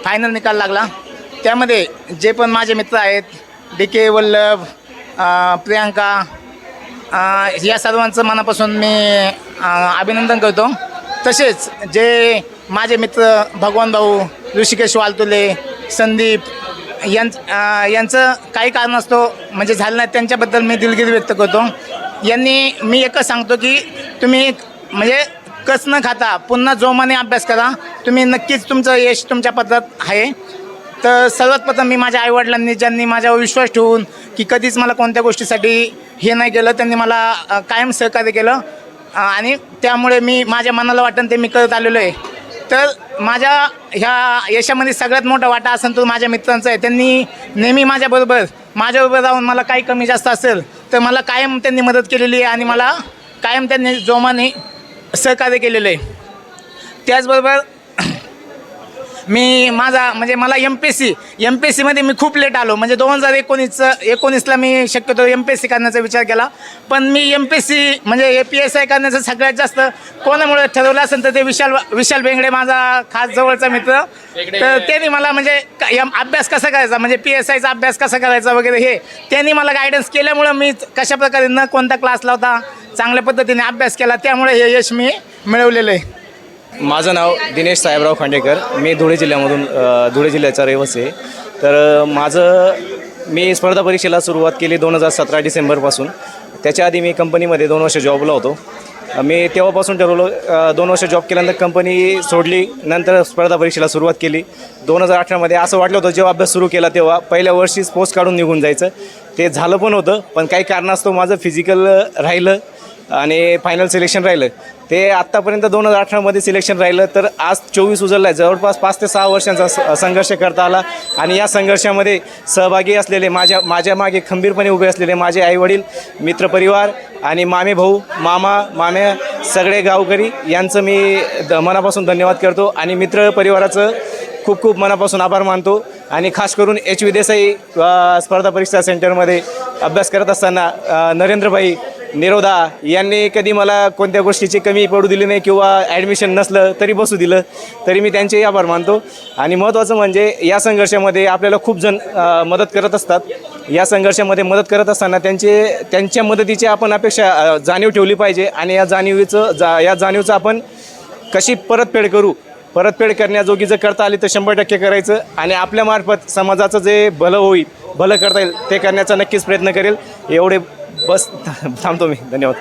Final निकाल लागला. त्यामध्ये जे पण माझे मित्र आहेत, DK वल्लभ, प्रियांका, या सर्वांचं मनापासून मी अभिनंदन करतो. तसेच जे माझे मित्र भगवान भाऊ, ऋषिकेश वालतुले, संदीप यांचं काही कारणास्तव म्हणजे झालं नाही, त्यांच्याबद्दल मी दिलगिरी व्यक्त करतो. मी एकच सांगतो की तुम्ही म्हणजे कस न खाता पुन्हा जोमाने अभ्यास करा, तुम्ही नक्कीच तुमचं यश तुमच्या पद्धत आहे. तर सर्वात प्रथम मी माझ्या आईवडिलांनी, ज्यांनी माझ्यावर विश्वास ठेवून की कधीच मला कोणत्या गोष्टीसाठी हे नाही केलं, त्यांनी मला कायम सहकार्य केलं आणि त्यामुळे मी माझ्या मनाला वाटेल ते मी करत आलेलो आहे. तर माझ्या ह्या यशामध्ये सगळ्यात मोठा वाटा असेल तो माझ्या मित्रांचा आहे. त्यांनी नेहमी माझ्याबरोबर राहून मला काही कमी जास्त असेल तर मला कायम त्यांनी मदत केलेली आहे आणि मला कायम त्यांनी जोमाने सहकार्य केलेलं आहे. त्याचबरोबर मला MPSCमध्ये मी खूप लेट आलो. म्हणजे 2019ला मी शक्यतो MPSC करण्याचा विचार केला. पण मी MPSC म्हणजे PSI करण्याचं सगळ्यात जास्त कोणामुळे ठरवलं असेल तर ते विशाल बेंगडे, माझा खास जवळचा मित्र. तर त्यांनी मला म्हणजे अभ्यास कसा करायचा, म्हणजे PSIचा अभ्यास कसा करायचा वगैरे हे त्यांनी मला गायडन्स केल्यामुळं मी कशाप्रकारे न कोणता क्लास लावता चांगल्या पद्धतीने अभ्यास केला, त्यामुळे हे यश मी मिळवलेलं आहे. माझं नाव दिनेश साहेबराव खांडेकर. मी धुळे जिल्ह्याचा रहिवासी आहे. तर मी स्पर्धा परीक्षेला सुरुवात केली 2017 डिसेंबरपासून. त्याच्या आधी मी कंपनीमध्ये 2 वर्ष जॉबला होतो. मी तेव्हापासून ठरवलं 2 वर्ष जॉब केल्यानंतर कंपनी सोडली, नंतर स्पर्धा परीक्षेला सुरुवात केली. 2018मध्ये असं वाटलं होतं, जेव्हा अभ्यास सुरू केला तेव्हा पहिल्या वर्षीच पोस्ट काढून निघून जायचं. ते झालं पण होतं, पण काही कारणास्तव माझं फिजिकल राहिलं आणि फायनल सिलेक्शन राहिलं. ते आत्तापर्यंत 2018मध्ये सिलेक्शन राहिलं. तर आज 24 उजळला आहे. जवळपास 5 ते 6 वर्षांचा संघर्ष करता आला आणि या संघर्षामध्ये सहभागी असलेले माझ्या मागे खंबीरपणे उभे असलेले माझे आईवडील, मित्रपरिवार आणि मामे भाऊ, माम्या, सगळे गावकरी यांचं मी मनापासून धन्यवाद करतो आणि मित्रपरिवाराचं खूप खूप मनापासून आभार मानतो. आणि खास करून HV देसाई स्पर्धा परीक्षा सेंटरमध्ये अभ्यास करत असताना नरेंद्रभाई निरोधा यांनी कधी मला कोणत्या गोष्टीची कमी पडू दिली नाही किंवा ॲडमिशन नसलं तरी बसू दिलं, तरी मी त्यांचेही आभार मानतो. आणि महत्त्वाचं म्हणजे या संघर्षामध्ये आपल्याला खूप जण मदत करत असतात. या संघर्षामध्ये मदत करत असताना त्यांच्या मदतीची आपण अपेक्षा जाणीव ठेवली पाहिजे आणि या जाणीवचं आपण कशी परतफेड करण्याजोगी जर करता आली तर 100% करायचं आणि आपल्यामार्फत समाजाचं जे भलं करता येईल ते करण्याचा नक्कीच प्रयत्न करेल. एवढे बस थांबतो मी. धन्यवाद.